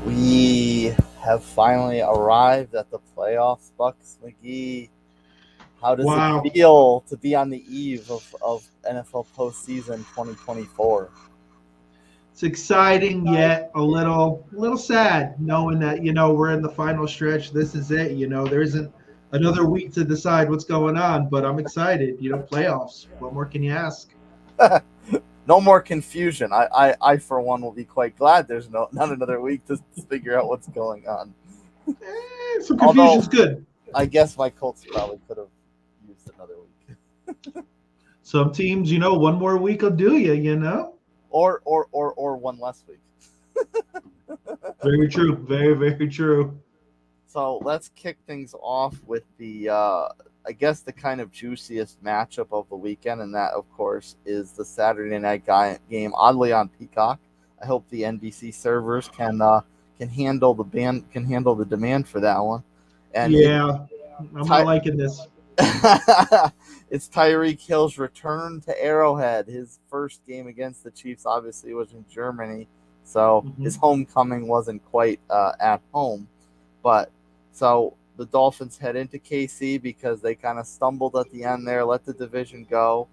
We have finally arrived at the playoffs, Bucks McGee. How does it Wow. feel to be on the eve of NFL postseason 2024? It's exciting yet a little sad knowing that, we're in the final stretch. This is it. There isn't another week to decide what's going on, but I'm excited. Playoffs. What more can you ask? No more confusion. I for one, will be quite glad there's not another week to figure out what's going on. Some Although, confusion's good. I guess my Colts probably could have used another week. Some teams, one more week will do you. Or one less week. Very true. Very, very true. So let's kick things off with I guess, the kind of juiciest matchup of the weekend, and that, of course, is the Saturday night game, oddly on Peacock. I hope the NBC servers can handle the demand for that one. And yeah, I'm not liking this. It's Tyreek Hill's return to Arrowhead. His first game against the Chiefs obviously was in Germany, so his homecoming wasn't quite at home. But so the Dolphins head into KC because they kind of stumbled at the end there, let the division go.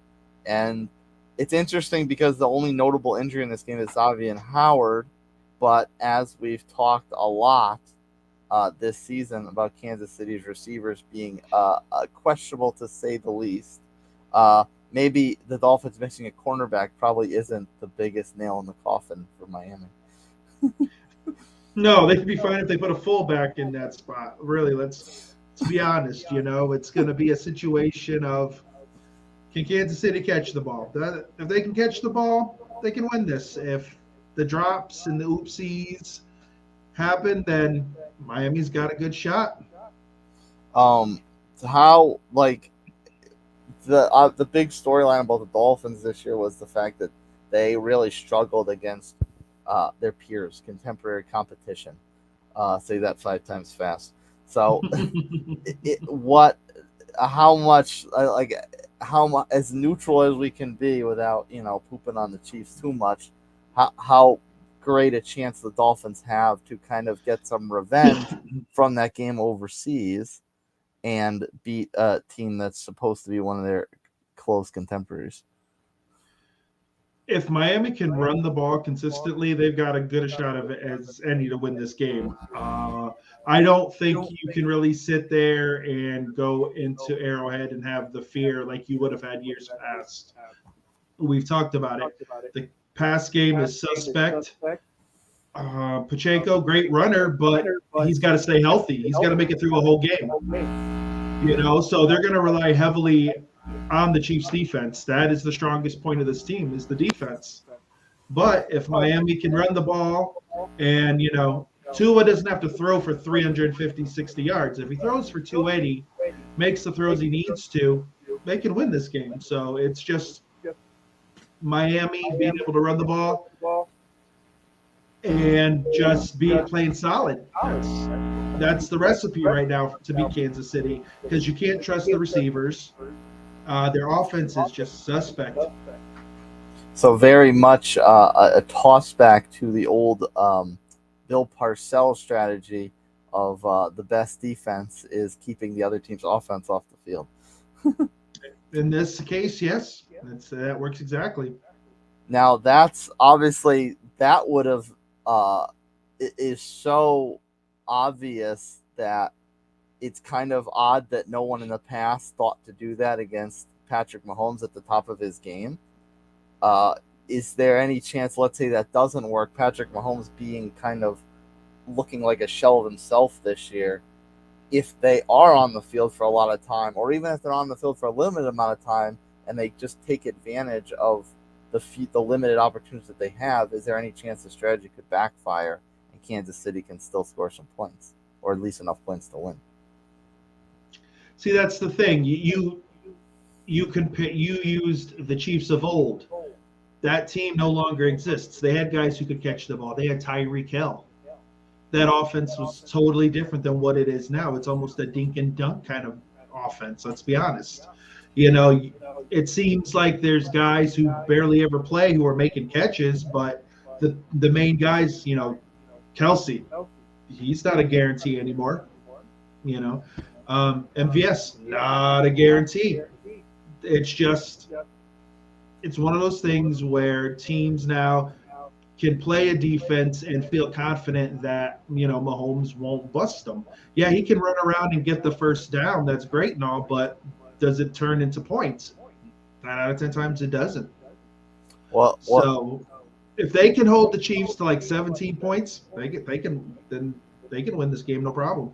And it's interesting because the only notable injury in this game is Xavier Howard. But as we've talked a lot this season about Kansas City's receivers being questionable to say the least, maybe the Dolphins missing a cornerback probably isn't the biggest nail in the coffin for Miami. No, they could be fine if they put a fullback in that spot. Really, let's be honest. It's going to be a situation of, can Kansas City catch the ball? If they can catch the ball, they can win this. If the drops and the oopsies happen, then Miami's got a good shot. How, like, the big storyline about the Dolphins this year was the fact that they really struggled against their peers, contemporary competition. Say that 5 times fast. So, how much, as neutral as we can be without pooping on the Chiefs too much, how great a chance the Dolphins have to kind of get some revenge from that game overseas and beat a team that's supposed to be one of their close contemporaries. If Miami can run the ball consistently, they've got as good a shot of it as any to win this game. I don't think you can really sit there and go into Arrowhead and have the fear like you would have had years past. We've talked about it. The pass game is suspect. Pacheco, great runner, but he's got to stay healthy. He's got to make it through a whole game. So they're going to rely heavily on the Chiefs defense. That is the strongest point of this team, is the defense. But if Miami can run the ball and, Tua doesn't have to throw for 350, 60 yards. If he throws for 280, makes the throws he needs to, they can win this game. So it's just Miami being able to run the ball and just playing solid. That's the recipe right now to beat Kansas City, because you can't trust the receivers. Their offense is just suspect. So very much a toss back to the old Bill Parcells strategy of the best defense is keeping the other team's offense off the field. In this case, yes, that works exactly. Now that's obviously that would have it is so obvious that it's kind of odd that no one in the past thought to do that against Patrick Mahomes at the top of his game. Is there any chance, let's say that doesn't work, Patrick Mahomes being kind of looking like a shell of himself this year, if they are on the field for a lot of time, or even if they're on the field for a limited amount of time and they just take advantage of the limited opportunities that they have, is there any chance the strategy could backfire and Kansas City can still score some points, or at least enough points to win? See, that's the thing. You used the Chiefs of old. That team no longer exists. They had guys who could catch the ball. They had Tyreek Hill. That offense was totally different than what it is now. It's almost a dink and dunk kind of offense, let's be honest. It seems like there's guys who barely ever play who are making catches, but the main guys, Kelsey, he's not a guarantee anymore. MVS, not a guarantee. It's one of those things where teams now can play a defense and feel confident that, Mahomes won't bust them. Yeah, he can run around and get the first down. That's great and all, but does it turn into points? 9 out of 10 times it doesn't. So if they can hold the Chiefs to like 17 points, they can win this game, no problem.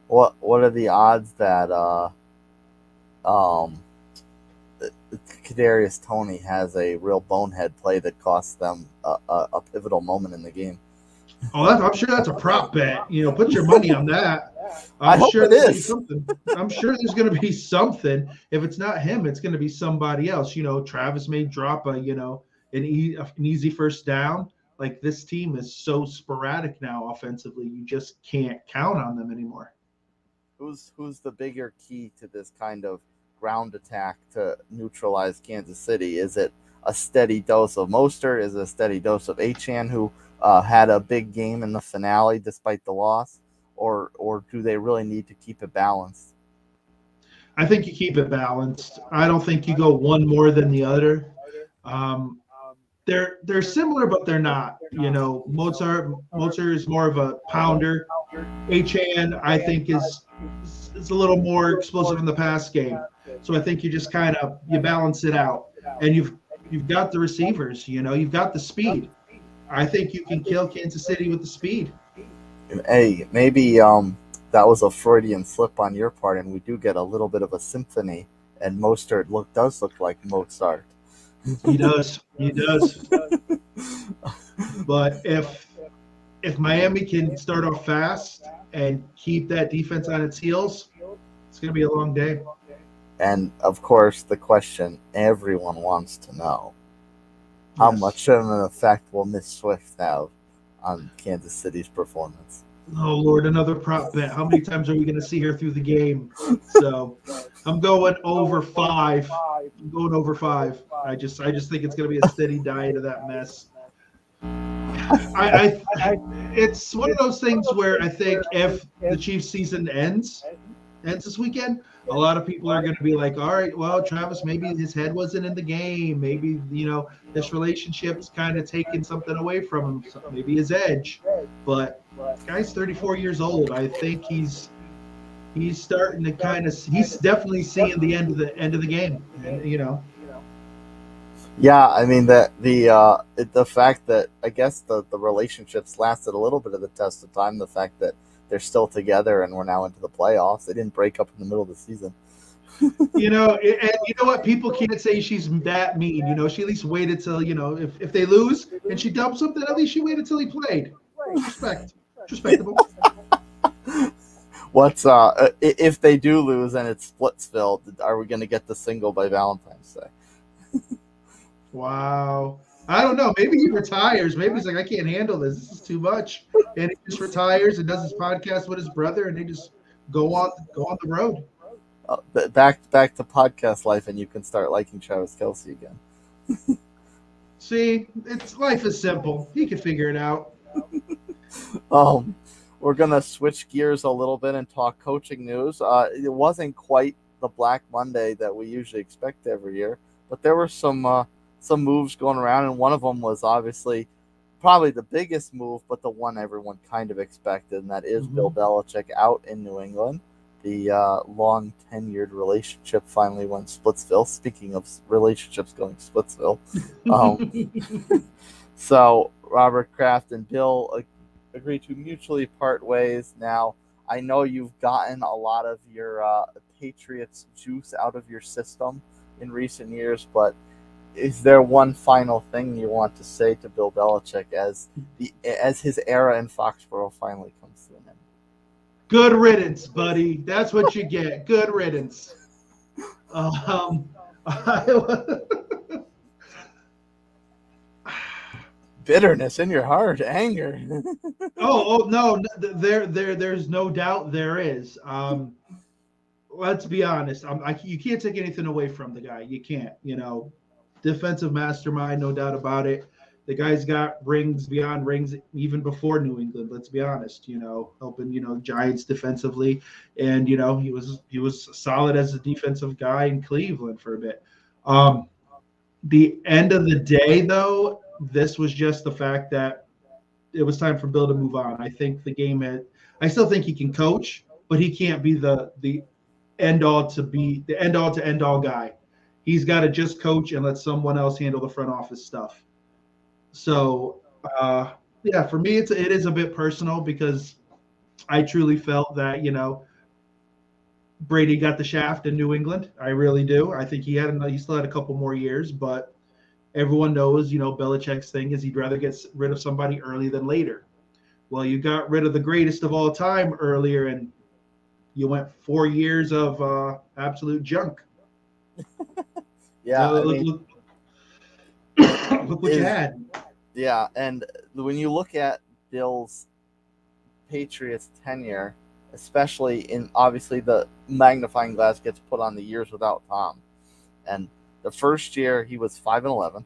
What are the odds that Kadarius Toney has a real bonehead play that costs them a pivotal moment in the game? I'm sure that's a prop bet. Put your money on that. I hope it is. I'm sure there's going to be something. If it's not him, it's going to be somebody else. Travis may drop an easy first down. Like, this team is so sporadic now offensively, you just can't count on them anymore. Who's the bigger key to this kind of ground attack to neutralize Kansas City? Is it a steady dose of Mostert? Is it a steady dose of Achane, who had a big game in the finale despite the loss? Or do they really need to keep it balanced? I think you keep it balanced. I don't think you go one more than the other. They're similar, but they're not. Mostert is more of a pounder. Achane, I think, is a little more explosive in the pass game. So I think you just you balance it out, and you've got the receivers. You've got the speed. I think you can kill Kansas City with the speed. Hey, maybe that was a Freudian slip on your part, and we do get a little bit of a symphony. And Mostert does look like Mozart. He does. But if Miami can start off fast and keep that defense on its heels, it's going to be a long day. And, of course, the question everyone wants to know, how much of an effect will Miss Swift have on Kansas City's performance? Oh, Lord, another prop bet. How many times are we going to see her through the game? So I'm going over 5. I just think it's going to be a steady diet of that mess. It's one of those things where I think if the Chiefs season ends this weekend, a lot of people are going to be like, all right, well, Travis, maybe his head wasn't in the game. Maybe, this relationship's kind of taking something away from him. Maybe his edge. But the guy's 34 years old. I think he's starting to he's definitely seeing the end of the game. And, Yeah, I mean the fact that I guess the relationships lasted a little bit of the test of time. The fact that they're still together and we're now into the playoffs. They didn't break up in the middle of the season. And you know what? People can't say she's that mean. She at least waited till if they lose and she dumps something, at least she waited till he played. Respect. It's respectable. What's if they do lose and it's Splitsville, are we going to get the single by Valentine's Day? Wow. I don't know. Maybe he retires. Maybe he's like, I can't handle this. This is too much. And he just retires and does his podcast with his brother, and they just go on the road. Back to podcast life, and you can start liking Travis Kelce again. See, life is simple. He can figure it out. We're gonna switch gears a little bit and talk coaching news. It wasn't quite the Black Monday that we usually expect every year, but there were some moves going around, and one of them was obviously probably the biggest move, but the one everyone kind of expected, and that is Bill Belichick out in New England. The long tenured relationship finally went Splitsville. Speaking of relationships going Splitsville, so Robert Kraft and Bill agreed to mutually part ways. Now, I know you've gotten a lot of your Patriots juice out of your system in recent years, but is there one final thing you want to say to Bill Belichick as his era in Foxborough finally comes to an end? Good riddance, buddy. That's what you get. Good riddance. Bitterness in your heart, anger. No, there's no doubt there is. Let's be honest. You can't take anything away from the guy. You can't. Defensive mastermind, no doubt about it. The guy's got rings beyond rings even before New England. Let's be honest. Helping Giants defensively, and he was solid as a defensive guy in Cleveland for a bit. The end of the day, though, this was just the fact that it was time for Bill to move on. I think the game had. I still think he can coach, but he can't be the end all to end all guy. He's got to just coach and let someone else handle the front office stuff. So yeah, for me it is a bit personal because I truly felt that Brady got the shaft in New England. I really do. I think he still had a couple more years, but everyone knows Belichick's thing is he'd rather get rid of somebody early than later. Well, you got rid of the greatest of all time earlier, and you went 4 years of absolute junk. Yeah, look what you had. Yeah, and when you look at Bill's Patriots tenure, especially in obviously the magnifying glass gets put on the years without Tom, and the first year he was 5-11,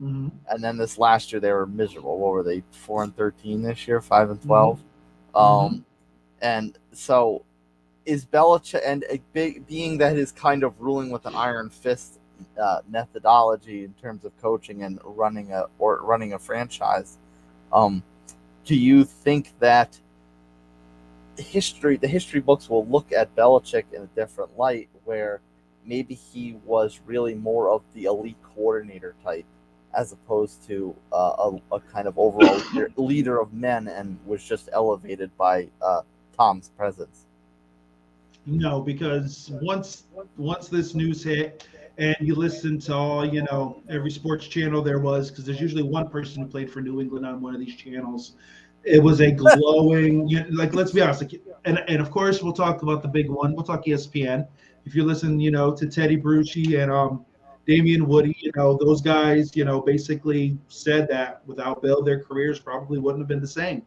mm-hmm. and then this last year they were miserable. What were they? 4-13 this year, 5-12. Mm-hmm. And so is Belichick, and being that his kind of ruling with an iron fist methodology in terms of coaching and running a franchise, do you think that the history books will look at Belichick in a different light, where maybe he was really more of the elite coordinator type as opposed to a kind of overall leader of men, and was just elevated by Tom's presence? No, because once this news hit, and you listen to all every sports channel there was, because there's usually one person who played for New England on one of these channels. It was a glowing, let's be honest, and of course we'll talk about the big one. We'll talk ESPN. If you listen, to Teddy Brucci and Damian Woody, those guys, basically said that without Bill, their careers probably wouldn't have been the same.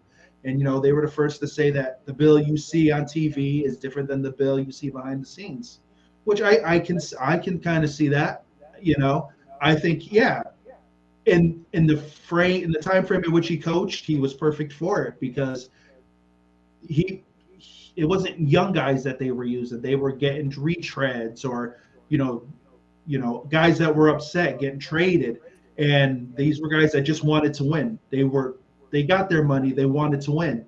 And they were the first to say that the Bill you see on TV is different than the Bill you see behind the scenes, which I can kind of see that. I think in the time frame in which he coached, he was perfect for it, because it wasn't young guys that they were using. They were getting retreads, or guys that were upset getting traded, and these were guys that just wanted to win. They got their money. They wanted to win.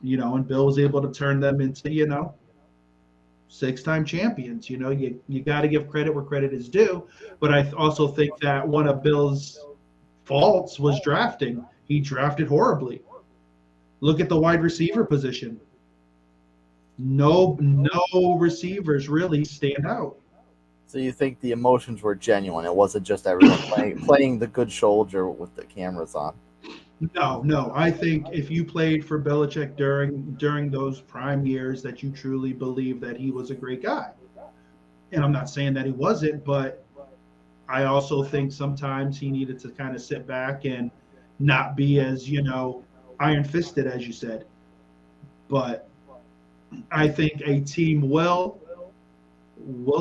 And Bill was able to turn them into 6-time champions. You got to give credit where credit is due. But I also think that one of Bill's faults was drafting. He drafted horribly. Look at the wide receiver position. No receivers really stand out. So you think the emotions were genuine? It wasn't just everyone playing the good soldier with the cameras on. No. I think if you played for Belichick during those prime years, that you truly believe that he was a great guy. And I'm not saying that he wasn't, but I also think sometimes he needed to kind of sit back and not be as, iron-fisted, as you said. But I think a team will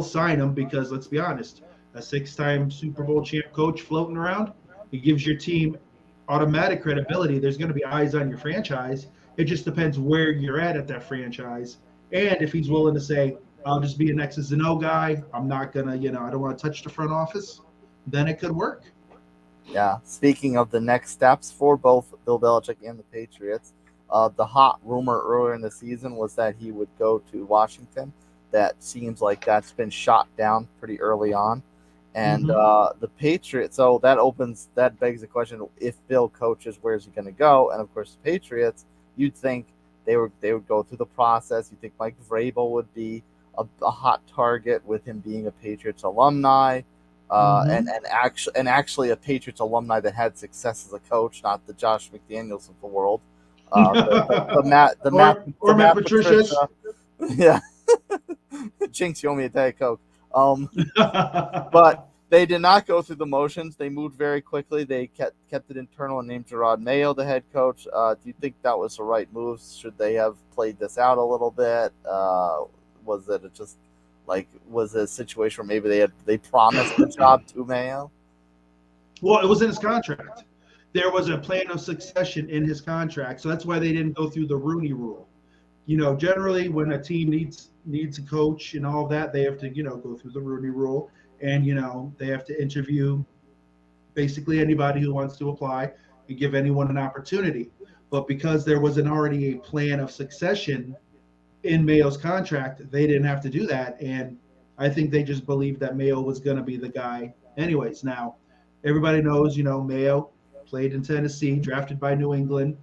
sign him, because let's be honest, a 6-time Super Bowl champ coach floating around, he gives your team automatic credibility. There's going to be eyes on your franchise. It just depends where you're at that franchise, and if he's willing to say, I'll just be an X's and O guy, I'm not gonna, I don't want to touch the front office, then it could work. Yeah. Speaking of the next steps for both Bill Belichick and the Patriots, the hot rumor earlier in the season was that he would go to Washington. That seems like that's been shot down pretty early on. And the Patriots, so that begs the question: if Bill coaches, where's he going to go? And of course, the Patriots, you'd think they would go through the process. You think Mike Vrabel would be a hot target, with him being a Patriots alumni, and actually a Patriots alumni that had success as a coach, not the Josh McDaniels of the world, Matt Patricia. Yeah, Jinx, you owe me a Diet Coke. But they did not go through the motions. They moved very quickly. They kept it internal and named Gerard Mayo the head coach. Do you think that was the right move? Should they have played this out a little bit? Was it just was it a situation where maybe they promised the job to Mayo? Well, it was in his contract. There was a plan of succession in his contract, so that's why they didn't go through the Rooney Rule. Generally when a team needs a coach and all of that, they have to go through the Rooney Rule, and they have to interview basically anybody who wants to apply and give anyone an opportunity. But because there wasn't already a plan of succession in Mayo's contract, they didn't have to do that. And I think they just believed that Mayo was going to be the guy anyways. Now, everybody knows, Mayo played in Tennessee, drafted by New England,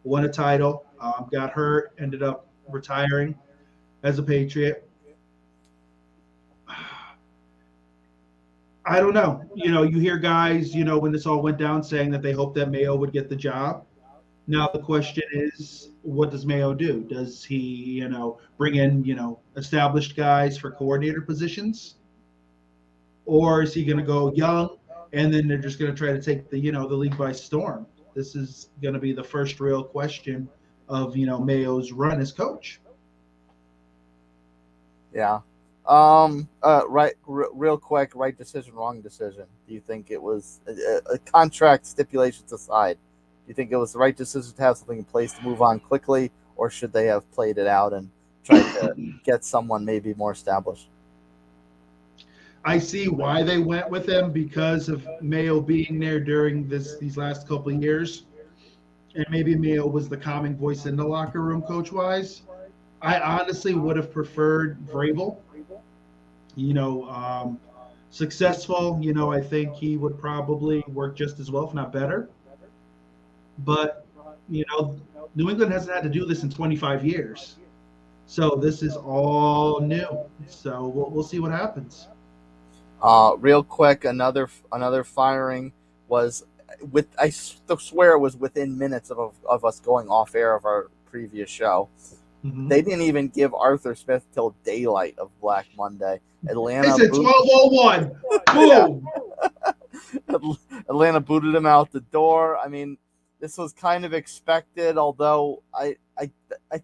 won a title, got hurt, ended up retiring as a Patriot. I don't know. You hear guys, when this all went down saying that they hope that Mayo would get the job. Now the question is, what does Mayo do? Does he, bring in, established guys for coordinator positions? Or is he going to go young and then they're just going to try to take the league by storm? This is going to be the first real question of, Mayo's run as coach. Yeah. Real quick, right decision, wrong decision. Do you think it was a contract stipulations aside? Do you think it was the right decision to have something in place to move on quickly, or should they have played it out and tried to get someone maybe more established? I see why they went with him because of Mayo being there during these last couple of years, and maybe Mayo was the calming voice in the locker room, coach-wise. I honestly would have preferred Vrabel. Successful. I think he would probably work just as well, if not better. But New England hasn't had to do this in 25 years, so this is all new. So we'll see what happens. Real quick, another firing was I swear it was within minutes of us going off air of our previous show. Mm-hmm. They didn't even give Arthur Smith till daylight of Black Monday. Atlanta. It's at 12:01. Boom. Atlanta booted him out the door. I mean, this was kind of expected, although I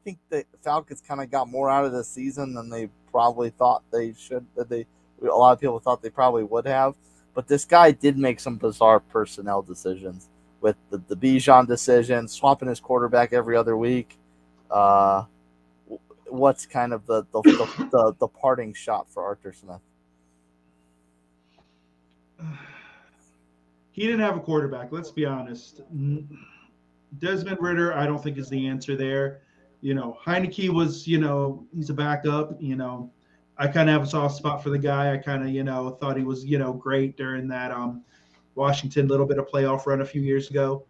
think the Falcons kind of got more out of the season than they probably thought they should. A lot of people thought they probably would have. But this guy did make some bizarre personnel decisions with the Bijan decision, swapping his quarterback every other week. What's kind of the parting shot for Arthur Smith? He didn't have a quarterback. Let's be honest. Desmond Ridder, I don't think is the answer there. Heineke was, he's a backup. I kind of have a soft spot for the guy. I kind of, thought he was, great during that Washington little bit of playoff run a few years ago.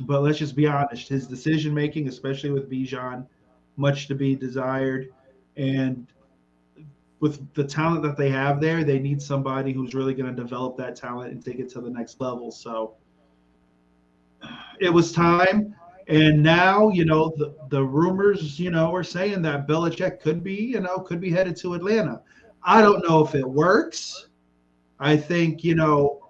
But let's just be honest. His decision making, especially with Bijan, much to be desired. And with the talent that they have there, they need somebody who's really going to develop that talent and take it to the next level. So it was time. And now, the rumors, are saying that Belichick could be headed to Atlanta. I don't know if it works. I think,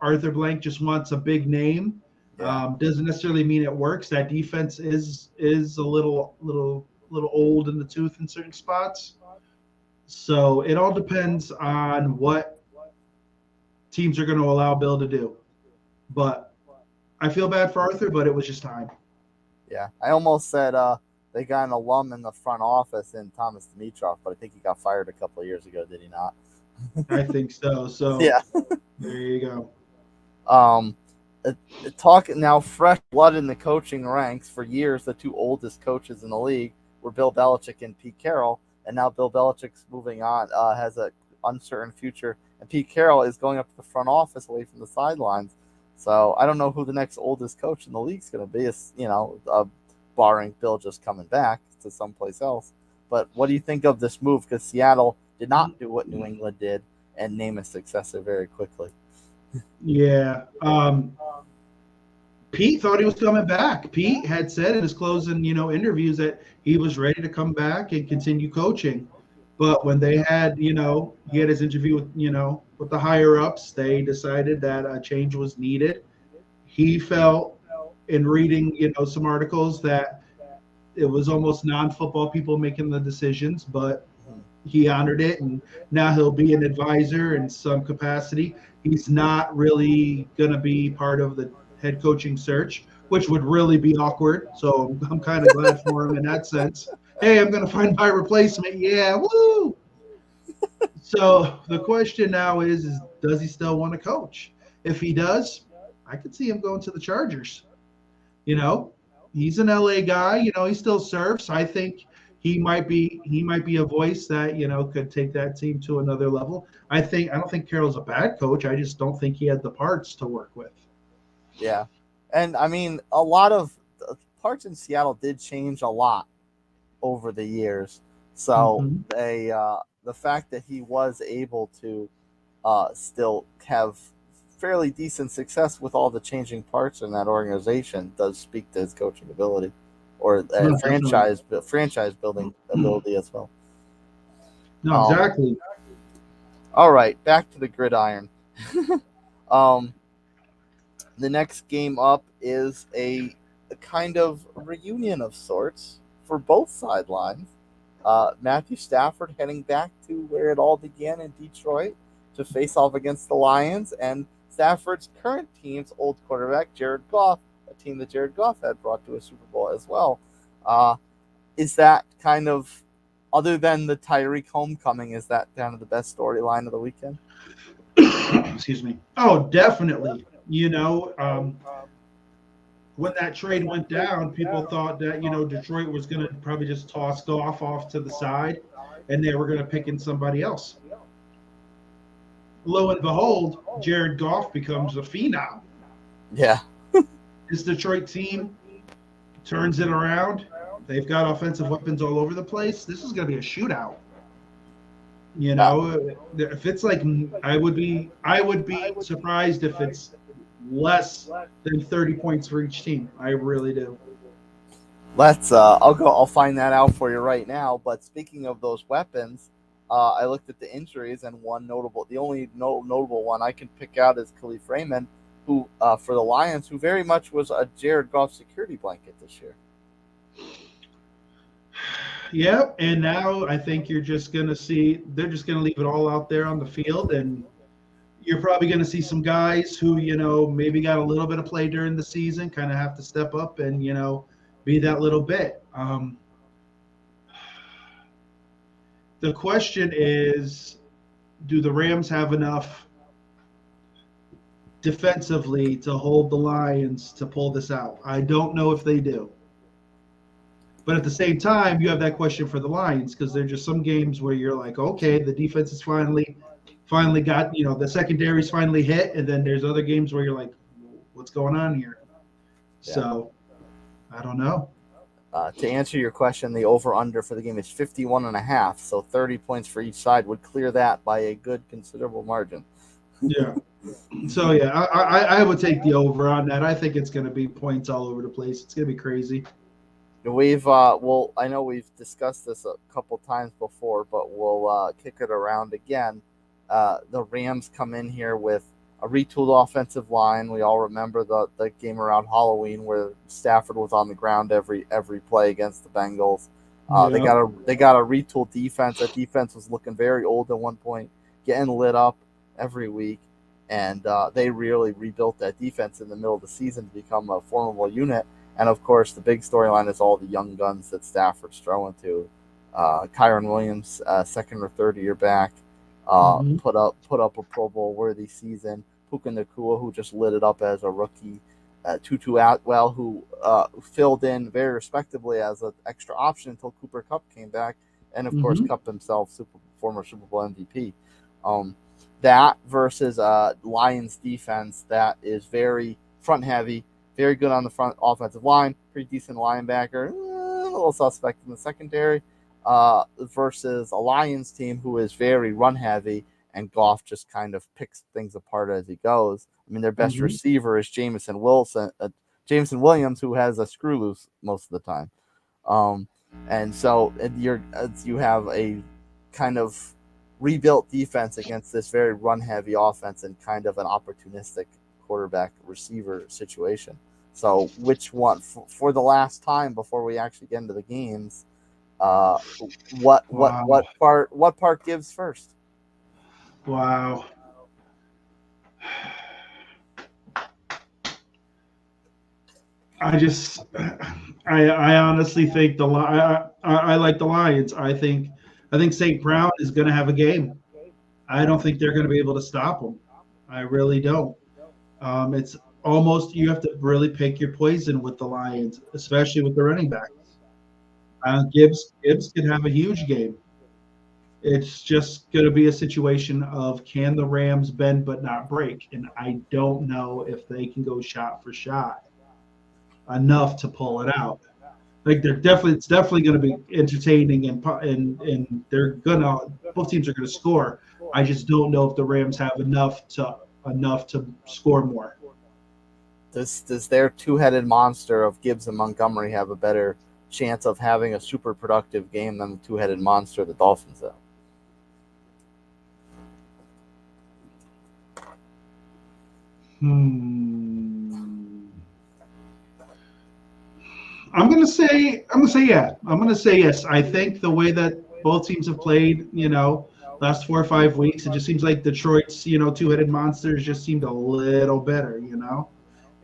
Arthur Blank just wants a big name. Yeah. Doesn't necessarily mean it works. That defense is a little old in the tooth in certain spots. So it all depends on what teams are going to allow Bill to do. But I feel bad for Arthur, but it was just time. Yeah, I almost said they got an alum in the front office in Thomas Dimitroff, but I think he got fired a couple of years ago, did he not? I think so. So yeah, there you go. Talking now, fresh blood in the coaching ranks. For years, the two oldest coaches in the league were Bill Belichick and Pete Carroll, and now Bill Belichick's moving on, has an uncertain future, and Pete Carroll is going up to the front office away from the sidelines. So I don't know who the next oldest coach in the league is going to be, barring Bill just coming back to someplace else. But what do you think of this move? Because Seattle did not do what New England did and name a successor very quickly. Yeah. Pete thought he was coming back. Pete had said in his closing, interviews that he was ready to come back and continue coaching. But when they had, he had his interview with the higher ups, they decided that a change was needed. He felt in reading, some articles that it was almost non-football people making the decisions, but he honored it, and now he'll be an advisor in some capacity. He's not really going to be part of the head coaching search, which would really be awkward. So I'm kind of glad for him in that sense. Hey, I'm going to find my replacement. Yeah, woo! So the question now is does he still want to coach? If he does, I could see him going to the Chargers. You know, he's an LA guy. You know, he still surfs. I think he might be a voice that could take that team to another level. I don't think Carroll's a bad coach. I just don't think he had the parts to work with. Yeah. And I mean, a lot of the parts in Seattle did change a lot over the years. So Mm-hmm. the fact that he was able to still have fairly decent success with all the changing parts in that organization does speak to his coaching ability or No, definitely. franchise building ability as well. No, Um, exactly. all right, back to the gridiron. um, the next game up is a kind of reunion of sorts for both sidelines. Matthew Stafford heading back to where it all began in Detroit to face off against the Lions, and Stafford's current team's old quarterback, Jared Goff, a team that Jared Goff had brought to a Super Bowl as well. Uh, is that kind of, other than the Tyreek homecoming, is that kind of the best storyline of the weekend? Excuse me. Oh, definitely. When that trade went down, people thought that Detroit was going to probably just toss Goff off to the side, and they were going to pick in somebody else. Lo and behold, Jared Goff becomes a phenom. Yeah. This Detroit team turns it around. They've got offensive weapons all over the place. This is going to be a shootout. If it's like I would be surprised if it's less than 30 points for each team. I really do. I'll find that out for you right now. But speaking of those weapons, I looked at the injuries, and the only notable one I can pick out is Khalif Raymond, who for the Lions, who very much was a Jared Goff security blanket this year. Yeah, and now I think you're just going to see they're just going to leave it all out there on the field, and you're probably going to see some guys who maybe got a little bit of play during the season kind of have to step up and be that little bit. The question is, do the Rams have enough defensively to hold the Lions to pull this out? I don't know if they do. But at the same time, you have that question for the Lions because there's just some games where you're like, okay, the defense is finally got, the secondary's finally hit, and then there's other games where you're like, what's going on here? Yeah. So I don't know. To answer your question, the over-under for the game is 51.5, so 30 points for each side would clear that by a good, considerable margin. Yeah. So, yeah, I would take the over on that. I think it's going to be points all over the place. It's going to be crazy. I know we've discussed this a couple times before, but we'll kick it around again. The Rams come in here with a retooled offensive line. We all remember the game around Halloween where Stafford was on the ground every play against the Bengals. They got a retooled defense. That defense was looking very old at one point, getting lit up every week, and they really rebuilt that defense in the middle of the season to become a formidable unit. And of course, the big storyline is all the young guns that Stafford's throwing to. Kyron Williams, second or third year back, put up a Pro Bowl worthy season. Puka Nacua, who just lit it up as a rookie. Tutu Atwell, who filled in very respectably as an extra option until Cooper Kupp came back, and of course Kupp himself, former Super Bowl MVP. That versus Lions defense that is very front heavy. Very good on the front offensive line, pretty decent linebacker, a little suspect in the secondary, versus a Lions team who is very run heavy, and Goff just kind of picks things apart as he goes. I mean, their best receiver is Jameson Williams, who has a screw loose most of the time. And so you have a kind of rebuilt defense against this very run heavy offense and kind of an opportunistic quarterback receiver situation. So which one for the last time before we actually get into the games, Uh, what Wow. what part gives first? Wow. I just, I honestly think I like the Lions. I think St. Brown is going to have a game. I don't think they're going to be able to stop him. I really don't. It's almost you have to really pick your poison with the Lions, especially with the running backs. Gibbs could have a huge game. It's just going to be a situation of can the Rams bend but not break, and I don't know if they can go shot for shot enough to pull it out. Like it's definitely going to be entertaining and they're gonna both teams are going to score. I just don't know if the Rams have enough to score more. Does their two-headed monster of Gibbs and Montgomery have a better chance of having a super productive game than the two-headed monster the Dolphins have? I'm gonna say yeah. I'm gonna say yes. I think the way that both teams have played, last 4 or 5 weeks, it just seems like Detroit's, two-headed monsters just seemed a little better.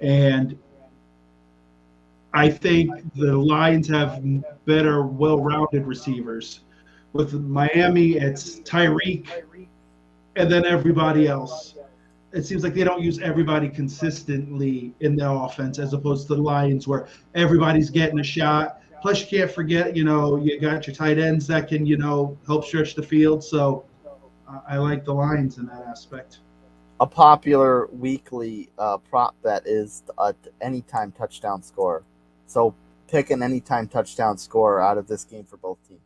And I think the Lions have better, well-rounded receivers. With Miami, it's Tyreek and then everybody else. It seems like they don't use everybody consistently in the offense as opposed to the Lions where everybody's getting a shot. Plus, you can't forget, you got your tight ends that can, help stretch the field. So I like the Lions in that aspect. A popular weekly prop bet is anytime touchdown score. So pick an anytime touchdown score out of this game for both teams.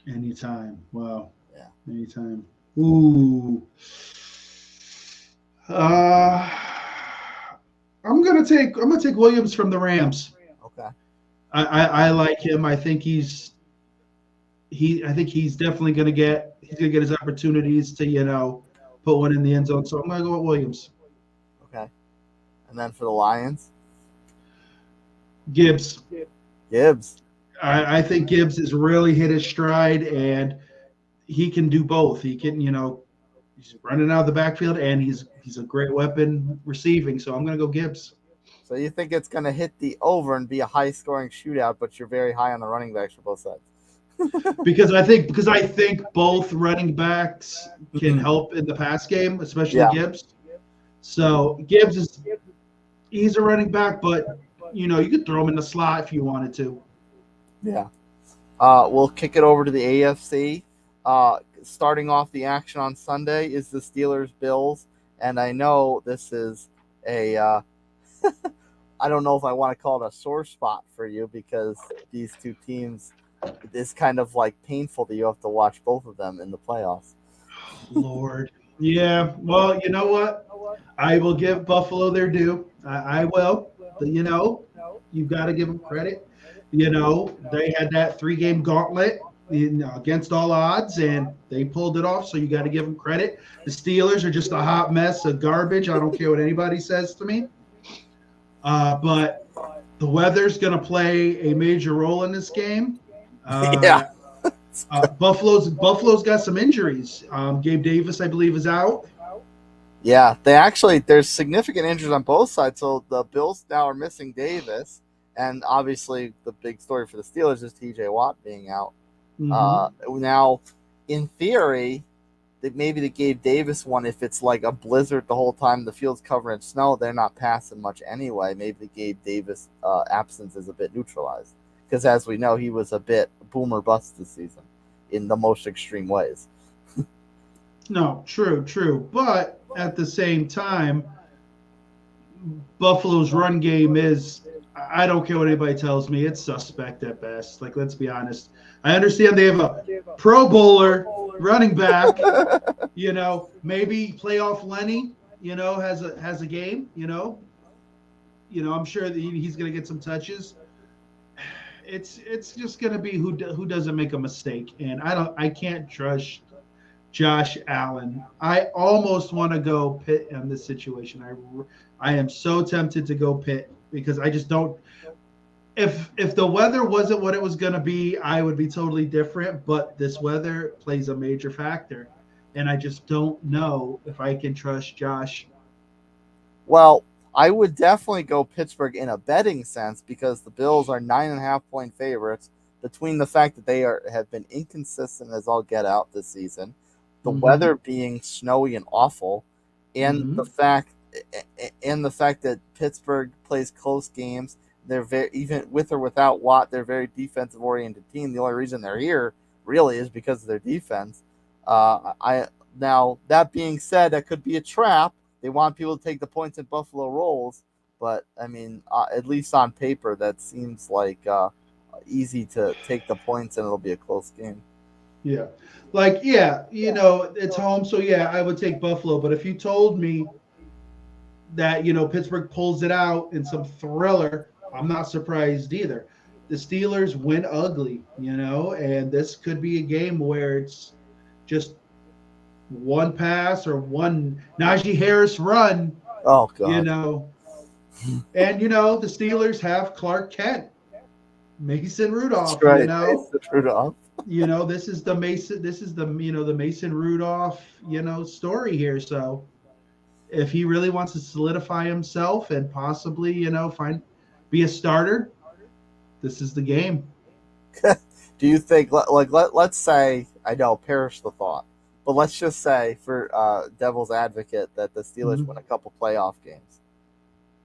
Anytime. Wow. Yeah. Anytime. Ooh. I'm gonna take Williams from the Rams. Okay. I like him. I think he's definitely gonna get his opportunities to put one in the end zone. So I'm gonna go with Williams. Okay. And then for the Lions, Gibbs. I think Gibbs has really hit his stride, and he can do both. He can, he's running out of the backfield, and he's a great weapon receiving. So I'm going to go Gibbs. So you think it's going to hit the over and be a high-scoring shootout, but you're very high on the running backs for both sides. because I think both running backs can help in the pass game, especially Gibbs. So Gibbs he's a running back, but you could throw him in the slot if you wanted to. Yeah. We'll kick it over to the AFC. Starting off the action on Sunday is the Steelers-Bills, and I know this is a I don't know if I want to call it a sore spot for you because these two teams, it's kind of like painful that you have to watch both of them in the playoffs. Lord. Yeah, well, you know what? I will give Buffalo their due. I will. You've got to give them credit. They had that 3-game gauntlet against all odds, and they pulled it off, so you got to give them credit. The Steelers are just a hot mess of garbage. I don't care what anybody says to me. But the weather's going to play a major role in this game. Yeah. Buffalo's got some injuries. Gabe Davis, I believe, is out. Yeah, there's significant injuries on both sides. So the Bills now are missing Davis, and obviously the big story for the Steelers is T.J. Watt being out. Mm-hmm. Now, in theory, maybe the Gabe Davis one, if it's like a blizzard the whole time, the field's covered in snow, they're not passing much anyway. Maybe the Gabe Davis absence is a bit neutralized. Because as we know, he was a bit boomer bust this season in the most extreme ways. No, true. But at the same time, Buffalo's run game is, I don't care what anybody tells me, it's suspect at best. Like, let's be honest. I understand they have a Pro Bowler running back, maybe playoff Lenny, has a game, I'm sure that he's going to get some touches. It's just going to be who doesn't make a mistake, and I can't trust Josh Allen. I almost want to go Pitt in this situation. I am so tempted to go Pitt because I just don't. if the weather wasn't what it was going to be, I would be totally different. But this weather plays a major factor, and I just don't know if I can trust Josh. Well, I would definitely go Pittsburgh in a betting sense because the Bills are 9.5 point favorites. Between the fact that they have been inconsistent as all get out this season, the weather being snowy and awful, and the fact that Pittsburgh plays close games. They're very, even with or without Watt, they're a very defensive oriented team. The only reason they're here really is because of their defense. Now that being said, that could be a trap. They want people to take the points in Buffalo Rolls, but I mean, at least on paper, that seems like easy to take the points and it'll be a close game. Yeah. It's home. So, yeah, I would take Buffalo. But if you told me that, Pittsburgh pulls it out in some thriller, I'm not surprised either. The Steelers win ugly, and this could be a game where it's just one pass or one Najee Harris run. Oh, God. And, the Steelers have Clark Kent, Mason Rudolph, That's right. Mason Rudolph. This is the Mason Rudolph, story here. So if he really wants to solidify himself and possibly, be a starter, this is the game. Do you think, let's say, I know, perish the thought, but let's just say for devil's advocate that the Steelers win a couple playoff games.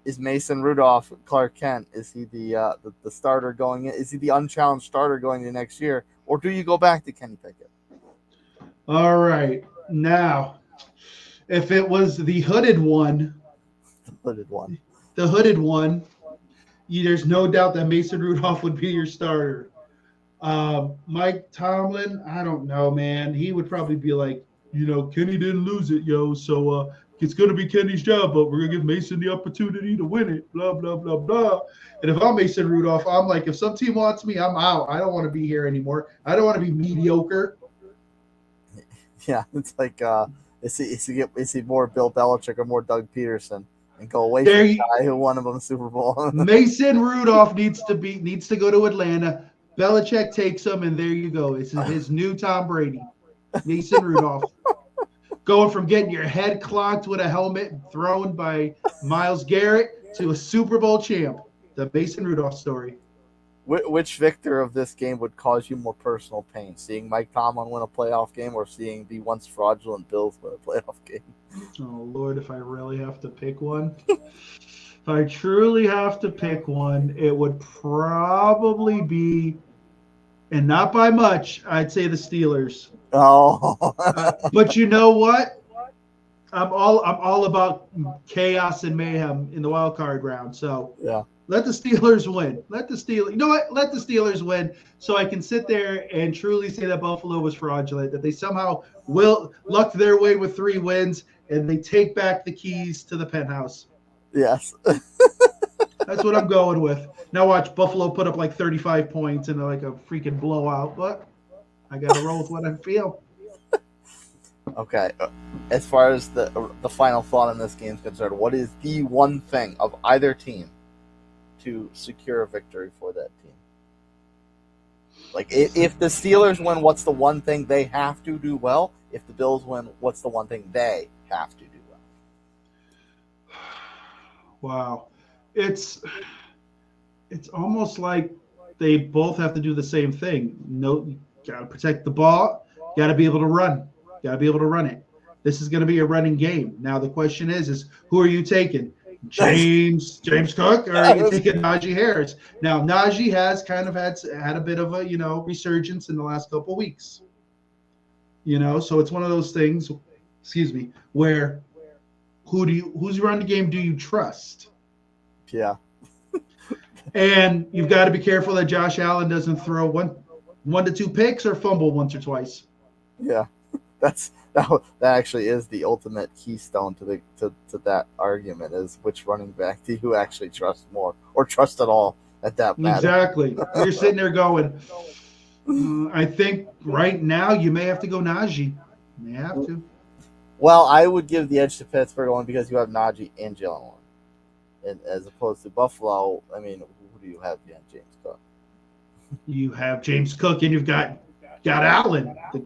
Is Mason Rudolph Clark Kent? Is he the starter going in? Is he the unchallenged starter going into next year? Or do you go back to Kenny Pickett? All right. Now, if it was the hooded one, there's no doubt that Mason Rudolph would be your starter. Mike Tomlin, I don't know, man. He would probably be like, Kenny didn't lose it, so it's going to be Kenny's job, but we're going to give Mason the opportunity to win it, blah, blah, blah, blah. And if I'm Mason Rudolph, I'm like, if some team wants me, I'm out. I don't want to be here anymore. I don't want to be mediocre. Yeah, it's like, is he more Bill Belichick or more Doug Peterson? And go away from the guy who won him a Super Bowl. Mason Rudolph needs to go to Atlanta. Belichick takes him, and there you go. It's his new Tom Brady. Mason Rudolph. Going from getting your head clocked with a helmet thrown by Myles Garrett to a Super Bowl champ. The Mason Rudolph story. Which victor of this game would cause you more personal pain? Seeing Mike Tomlin win a playoff game or seeing the once fraudulent Bills win a playoff game? Oh, Lord, if I really have to pick one. If I truly have to pick one, it would probably be, and not by much, I'd say the Steelers. Oh. But you know what? I'm all about chaos and mayhem in the wild card round. So yeah. Let the Steelers win. Let the Steelers win so I can sit there and truly say that Buffalo was fraudulent, that they somehow lucked their way with 3 wins, and they take back the keys to the penthouse. Yes. That's what I'm going with. Now watch Buffalo put up like 35 points in like a freaking blowout, but I got to roll with what I feel. Okay. As far as the final thought on this game is concerned, what is the one thing of either team to secure a victory for that team? Like, if the Steelers win, what's the one thing they have to do well? If the Bills win, what's the one thing they have to do well? Wow. It's almost like they both have to do the same thing. You got to protect the ball. Got to be able to run. Got to be able to run it. This is going to be a running game. Now the question is who are you taking? James Cook, or are you taking Najee Harris? Now Najee has kind of had a bit of a resurgence in the last couple of weeks. So it's one of those things. Where who's running the game do you trust? Yeah. And you've got to be careful that Josh Allen doesn't throw one to 2 picks or fumble once or twice. Yeah, that actually is the ultimate keystone to that argument, is which running back do you actually trust more or trust at all at that matter. Exactly. You're sitting there going, I think right now you may have to go Najee. You may have to. Well, I would give the edge to Pittsburgh only because you have Najee and Jalen Warren. and as opposed to Buffalo. I mean, who do you have behind James Cook? You have James Cook, and you've got Allen, But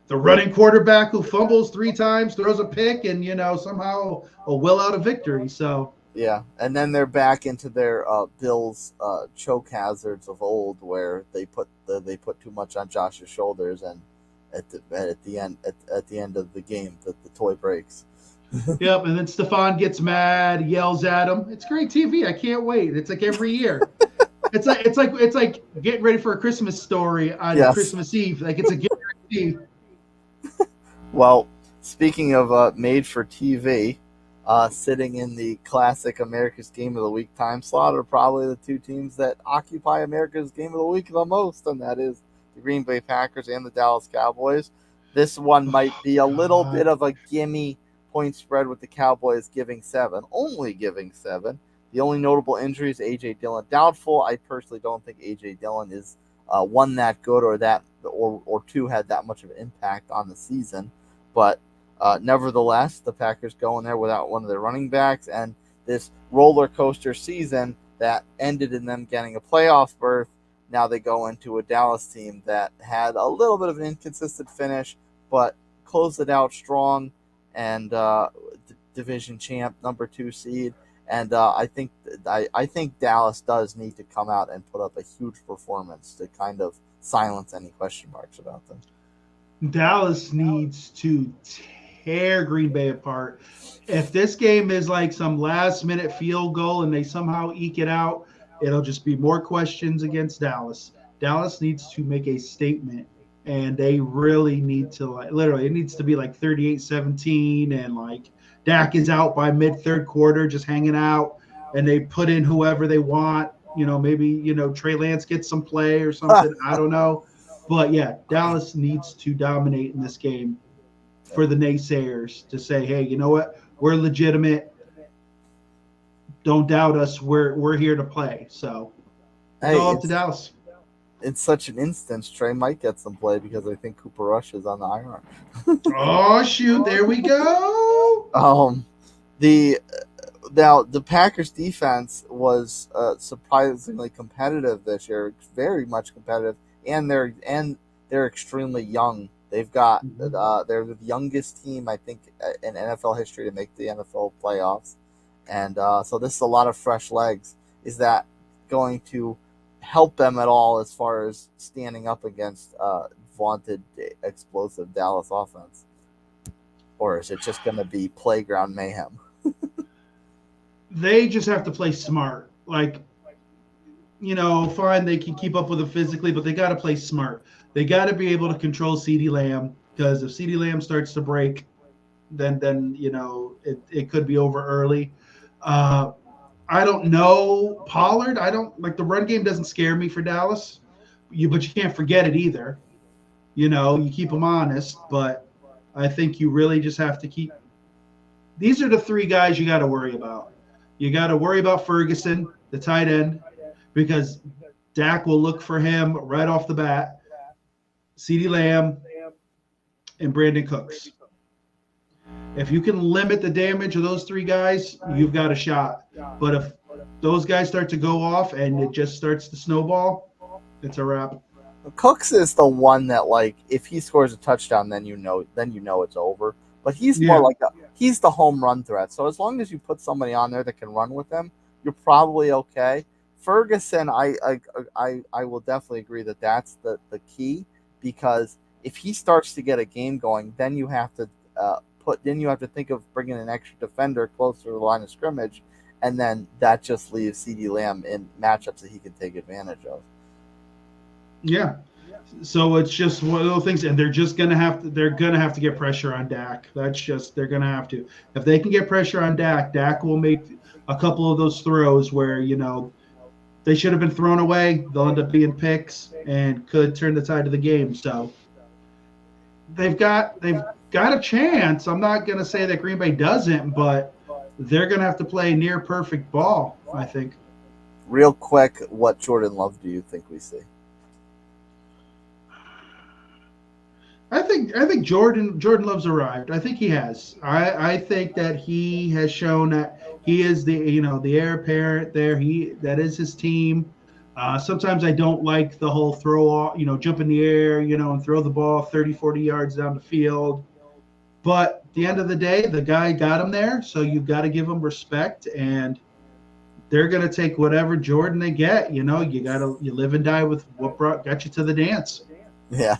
the running quarterback who fumbles 3 times, throws a pick, and somehow will out a victory. So yeah, and then they're back into their Bills choke hazards of old, where they put too much on Josh's shoulders, and at the end of the game, the toy breaks. yep, and then Stefan gets mad, yells at him. It's great TV. I can't wait. It's like every year. It's like getting ready for a Christmas story on Yes. Christmas Eve. Like it's a guarantee. Well, speaking of made for TV, sitting in the classic America's Game of the Week time slot are probably the two teams that occupy America's Game of the Week the most, and that is the Green Bay Packers and the Dallas Cowboys. This one might be a little bit of a gimme point spread with the Cowboys only giving 7. The only notable injury is A.J. Dillon doubtful. I personally don't think A.J. Dillon is one that good or two had that much of an impact on the season. But nevertheless, the Packers go in there without one of their running backs, and this roller coaster season that ended in them getting a playoff berth, now they go into a Dallas team that had a little bit of an inconsistent finish, but closed it out strong, and division champ, number 2 seed. And I think Dallas does need to come out and put up a huge performance to kind of silence any question marks about them. Dallas needs to tear Green Bay apart. If this game is like some last-minute field goal and they somehow eke it out, it'll just be more questions against Dallas. Dallas needs to make a statement, and they really need to, like, literally, it needs to be like 38-17, and like Dak is out by mid-third quarter just hanging out, and they put in whoever they want. Maybe, Trey Lance gets some play or something. I don't know. But, yeah, Dallas needs to dominate in this game for the naysayers to say, hey, you know what? We're legitimate. Don't doubt us. We're here to play. So it's all up to Dallas. In such an instance, Trey might get some play because I think Cooper Rush is on the IR. Oh, shoot. There we go. The Packers defense was surprisingly competitive this year, very much competitive, and they're extremely young. They've got they're the youngest team, I think, in NFL history to make the NFL playoffs, and so this is a lot of fresh legs. Is that going to help them at all as far as standing up against vaunted explosive Dallas offense, or is it just going to be playground mayhem? They just have to play smart. Like, fine, they can keep up with it physically, but they got to play smart. They got to be able to control CeeDee Lamb, because if CeeDee Lamb starts to break, then it could be over early. I don't know Pollard. I don't like the run game. Doesn't scare me for Dallas. But you can't forget it either. You keep them honest, but I think you really just have to keep. These are the 3 guys you got to worry about. You got to worry about Ferguson, the tight end, because Dak will look for him right off the bat. CeeDee Lamb and Brandon Cooks. If you can limit the damage of those 3 guys, you've got a shot. But if those guys start to go off and it just starts to snowball, it's a wrap. Cooks is the one that, like, if he scores a touchdown, then you know it's over. But he's more like he's the home run threat. So as long as you put somebody on there that can run with him, you're probably okay. Ferguson, I will definitely agree that that's the key, because if he starts to get a game going, then you have to think of bringing an extra defender closer to the line of scrimmage, and then that just leaves CeeDee Lamb in matchups that he can take advantage of. Yeah. So it's just one of those things, and they're gonna have to get pressure on Dak. They're gonna have to. If they can get pressure on Dak, Dak will make a couple of those throws where they should have been thrown away. They'll end up being picks and could turn the tide of the game. So they've got a chance. I'm not gonna say that Green Bay doesn't, but they're gonna have to play near perfect ball, I think. Real quick, what Jordan Love do you think we see? I think Jordan Love's arrived. I think he has. I think that he has shown that he is the heir apparent there. That is his team. Sometimes I don't like the whole throw off, jump in the air, and throw the ball 30, 40 yards down the field. But at the end of the day, the guy got him there, so you've got to give him respect, and they're going to take whatever Jordan they get. You live and die with what got you to the dance. Yeah.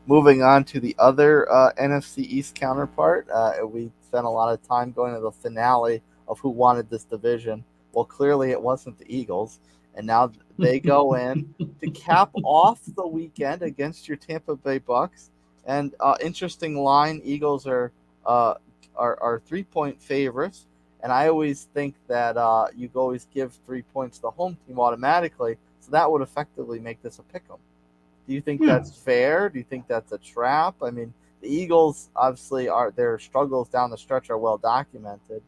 Moving on to the other NFC East counterpart, we spent a lot of time going to the finale of who wanted this division. Well, clearly it wasn't the Eagles, and now they go in to cap off the weekend against your Tampa Bay Bucks. And interesting line: Eagles are 3-point favorites, and I always think that you always give 3 points to the home team automatically, so that would effectively make this a pick'em. Do you think that's fair? Do you think that's a trap? I mean, the Eagles obviously their struggles down the stretch are well documented,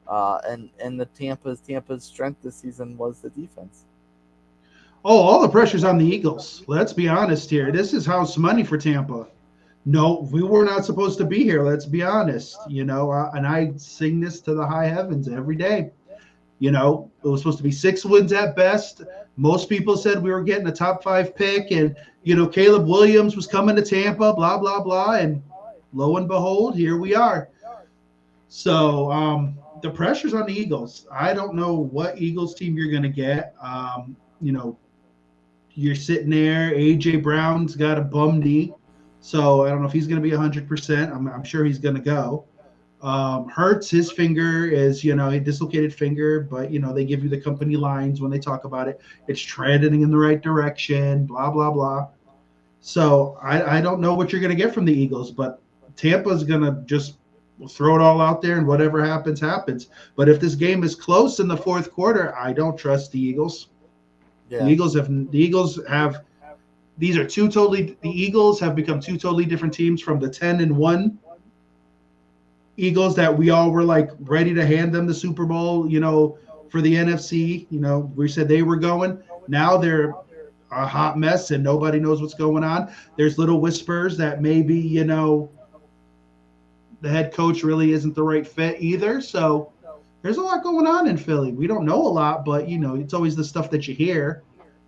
and the Tampa's strength this season was the defense. Oh, all the pressure's on the Eagles. Let's be honest here. This is house money for Tampa. No, we were not supposed to be here. Let's be honest. And I sing this to the high heavens every day. It was supposed to be 6 wins at best. Most people said we were getting a top 5 pick, and Caleb Williams was coming to Tampa, blah blah blah, and lo and behold, here we are. So the pressure's on the Eagles. I don't know what Eagles team you're going to get. You're sitting there. AJ Brown's got a bum knee, so I don't know if he's going to be 100%. I'm sure he's going to go. Hurts, his finger is, a dislocated finger, but, they give you the company lines when they talk about it. It's trending in the right direction, blah, blah, blah. So I don't know what you're going to get from the Eagles, but Tampa's going to just throw it all out there, and whatever happens, happens. But if this game is close in the fourth quarter, I don't trust the Eagles. Yeah. The Eagles have become 2 totally different teams from the 10-1 Eagles that we all were like ready to hand them the Super Bowl, for the NFC. We said they were going. Now they're a hot mess and nobody knows what's going on. There's little whispers that maybe, the head coach really isn't the right fit either. So there's a lot going on in Philly. We don't know a lot, but, it's always the stuff that you hear,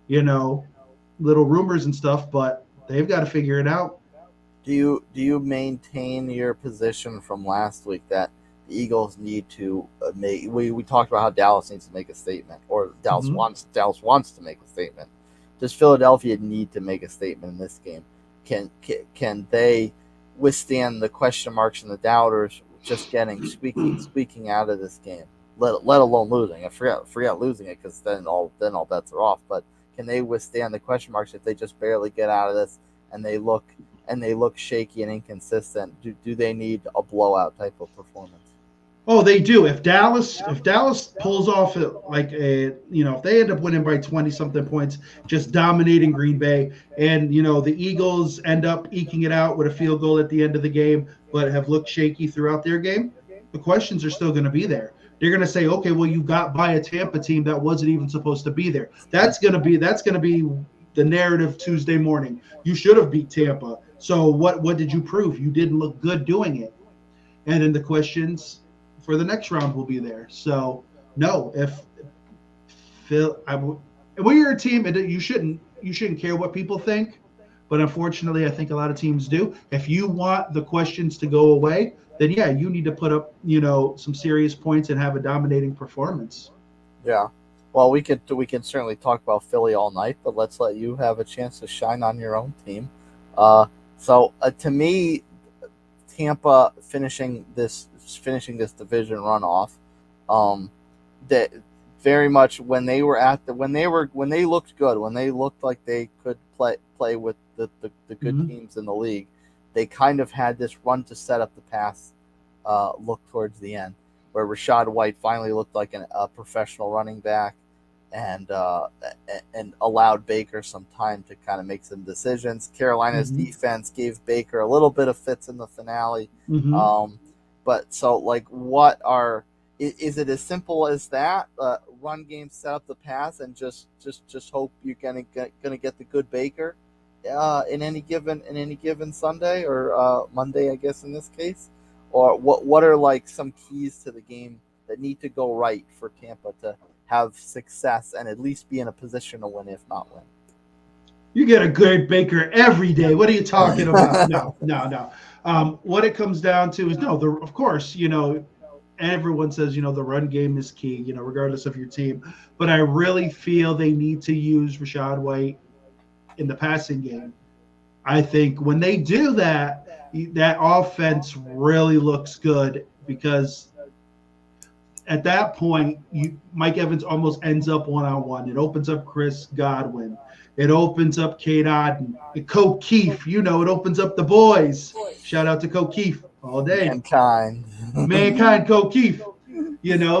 little rumors and stuff, but they've got to figure it out. Do you maintain your position from last week that the Eagles need to make? We talked about how Dallas needs to make a statement, or Dallas wants to make a statement. Does Philadelphia need to make a statement in this game? Can they withstand the question marks and the doubters just getting squeaking out of this game? Let alone losing. I forget losing it, because then all bets are off. But can they withstand the question marks if they just barely get out of this and they look shaky and inconsistent? Do they need a blowout type of performance? Oh, they do. If Dallas pulls off if they end up winning by 20-something points, just dominating Green Bay, and the Eagles end up eking it out with a field goal at the end of the game, but have looked shaky throughout their game, the questions are still going to be there. They're going to say, okay, well, you got by a Tampa team that wasn't even supposed to be there. That's going to be the narrative Tuesday morning. You should have beat Tampa. So what did you prove? You didn't look good doing it. And then the questions for the next round will be there. So no, when you're a team, you shouldn't care what people think. But unfortunately, I think a lot of teams do. If you want the questions to go away, then yeah, you need to put up, some serious points and have a dominating performance. Yeah. Well, we can certainly talk about Philly all night, but let's let you have a chance to shine on your own team. So to me, Tampa finishing this division runoff, that very much when they looked good, when they looked like they could play with the good teams in the league, they kind of had this run to set up the pass look towards the end, where Rachaad White finally looked like a professional running back, and allowed Baker some time to kind of make some decisions. Carolina's defense gave Baker a little bit of fits in the finale. But so, is it as simple as that? Run game, set up the pass, and just hope you're gonna get the good Baker in any given Sunday or Monday, I guess in this case, or what are like some keys to the game that need to go right for Tampa to have success and at least be in a position to win, if not win? You get a good Baker every day. What are you talking about? No. What it comes down to is of course, everyone says, the run game is key, regardless of your team. But I really feel they need to use Rachaad White in the passing game. I think when they do that, that offense really looks good because at that point, Mike Evans almost ends up one-on-one. It opens up Chris Godwin. It opens up Cade Otton. Coke Keefe, it opens up the boys. Shout out to Coke Keefe all day. Mankind, Coke Keefe.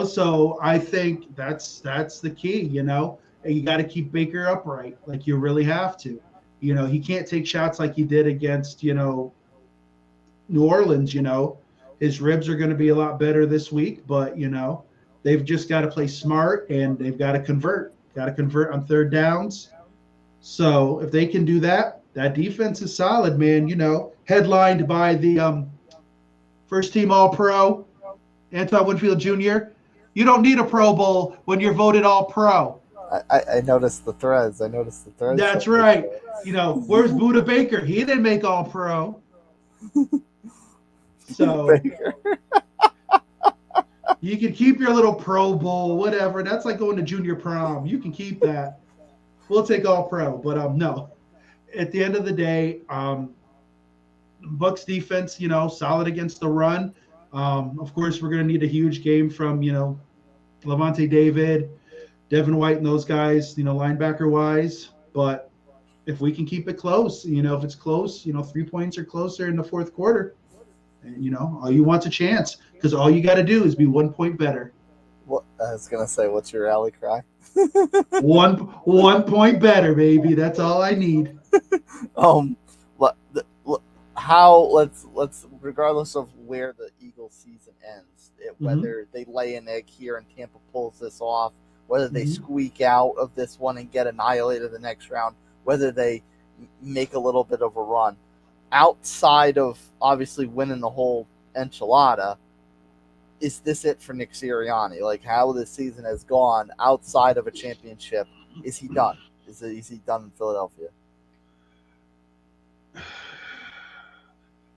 So I think that's the key, and you got to keep Baker upright. Like you really have to. He can't take shots like he did against, New Orleans, His ribs are going to be a lot better this week, but, they've just got to play smart and they've got to convert on third downs. So if they can do that, that defense is solid, man. Headlined by the first team All-Pro, Antoine Winfield Jr. You don't need a Pro Bowl when you're voted All-Pro. I noticed the threads. That's right. Where's Buda Baker? He didn't make All-Pro. So you can keep your little Pro Bowl, whatever. That's like going to junior prom. You can keep that. We'll take All-Pro, but no. At the end of the day, Bucks defense, solid against the run. Of course, we're going to need a huge game from, Levante David, Devin White, and those guys, linebacker-wise. But if we can keep it close, if it's close, 3 points or closer in the fourth quarter, and, all you want's a chance because all you got to do is be 1 point better. What I was going to say, what's your rally cry? 1 point better, baby. That's all I need. Let's regardless of where the Eagles season ends, whether they lay an egg here and Tampa pulls this off, whether they squeak out of this one and get annihilated the next round, whether they make a little bit of a run, outside of obviously winning the whole enchilada, is this it for Nick Sirianni? Like how this season has gone outside of a championship, is he done? Is he done in Philadelphia?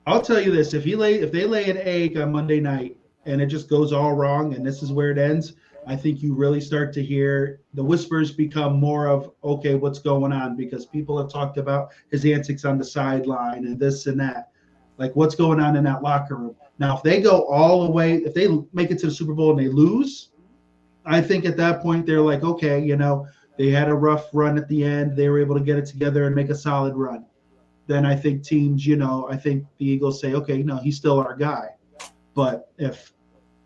I'll tell you this: if they lay an egg on Monday night and it just goes all wrong, and this is where it ends, I think you really start to hear the whispers become more of, okay, what's going on? Because people have talked about his antics on the sideline and this and that. Like what's going on in that locker room? Now, if they go all the way, if they make it to the Super Bowl and they lose, I think at that point they're like, okay, they had a rough run at the end. They were able to get it together and make a solid run. Then I think teams, I think the Eagles say, okay, he's still our guy. But if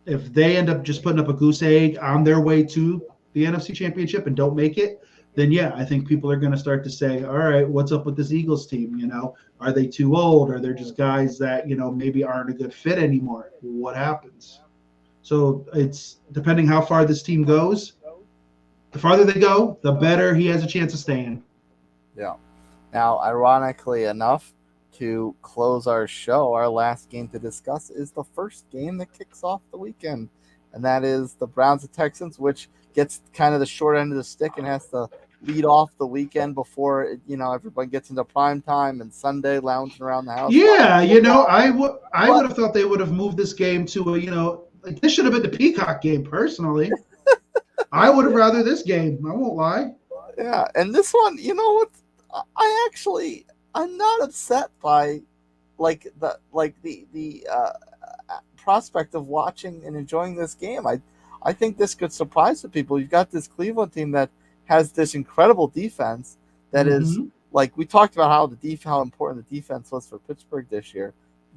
they end up just putting up a goose egg on their way to the NFC Championship and don't make it, then yeah, I think people are going to start to say, all right, what's up with this Eagles team? Are they too old? Are they just guys that, maybe aren't a good fit anymore? What happens? So it's depending how far this team goes. The farther they go, the better he has a chance of staying. Yeah. Now, ironically enough, to close our show, our last game to discuss is the first game that kicks off the weekend, and that is the Browns and Texans, which gets kind of the short end of the stick and has to lead off the weekend before everybody gets into prime time and Sunday lounging around the house. Yeah, I would have thought they would have moved this game to this should have been the Peacock game. Personally, I would have rather this game. I won't lie. Yeah, and this one, I'm not upset by the prospect of watching and enjoying this game. I think this could surprise the people. You've got this Cleveland team that has this incredible defense that is like we talked about how important the defense was for Pittsburgh this year.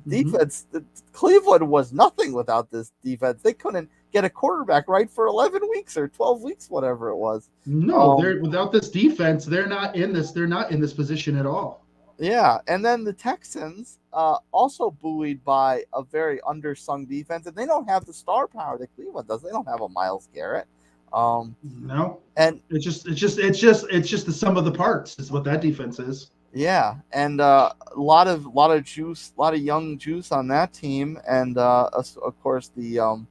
Defense, Cleveland was nothing without this defense. They couldn't get a quarterback right for 11 weeks or 12 weeks, whatever it was. No, they're without this defense, they're not in this position at all. Yeah, and then the Texans also buoyed by a very undersung defense, and they don't have the star power that Cleveland does. They don't have a Myles Garrett. No, and it's just the sum of the parts is what that defense is. Yeah, and a lot of juice, a lot of young juice on that team, and of course the